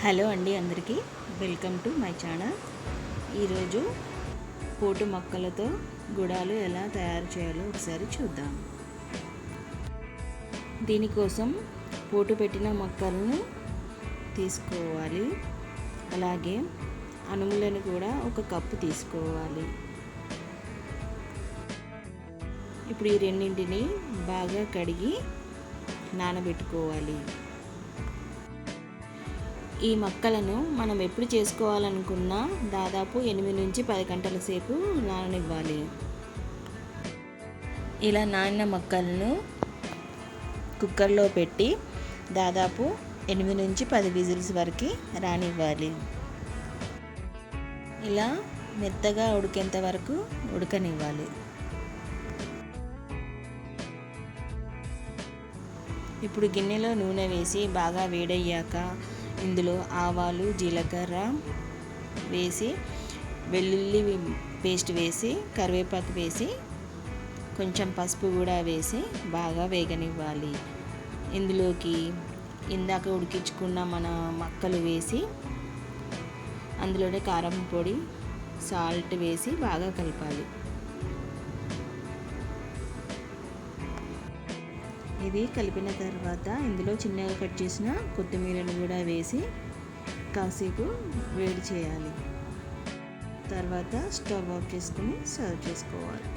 Hello అండి, అందరికీ welcome to my channel. ఈరోజు పోటు మొక్కలతో గుడాలు ఎలా తయారు చేయాలో ఒకసారి చూద్దాం. దీనికోసం పోటు పెట్టిన మొక్కలను తీసుకోవాలి. అలాగే అనుములను కూడా ఒక కప్పు తీసుకోవాలి. ఇప్పుడు ఈ రెండింటిని బాగా కడిగి నానబెట్టుకోవాలి. ఈ మొక్కలను మనం ఎప్పుడు చేసుకోవాలనుకున్నా దాదాపు 8 నుంచి 10 గంటల సేపు నాననివ్వాలి. ఇలా నానిన మొక్కలను కుక్కర్లో పెట్టి దాదాపు 8 నుంచి 10 విజిల్స్ వరకు రానివ్వాలి. ఇలా మెత్తగా ఉడికేంత వరకు ఉడకనివ్వాలి. ఇప్పుడు గిన్నెలో నూనె వేసి బాగా వేడయ్యాక ఇందులో ఆవాలు, జీలకర్ర వేసి, వెల్లుల్లి పేస్ట్ వేసి, కరివేపాకు వేసి, కొంచెం పసుపు కూడా వేసి బాగా వేగనివ్వాలి. ఇందులోకి ఇందాక ఉడికించుకున్న మన మొక్కలు వేసి అందులోనే కారం పొడి, సాల్ట్ వేసి బాగా కలపాలి. ఇది కలిపిన తర్వాత ఇందులో చిన్నగా కట్ చేసిన కొత్తిమీరను కూడా వేసి కాసేపు వేడి చేయాలి. తర్వాత స్టవ్ ఆఫ్ చేసుకుని సర్వ్ చేసుకోవాలి.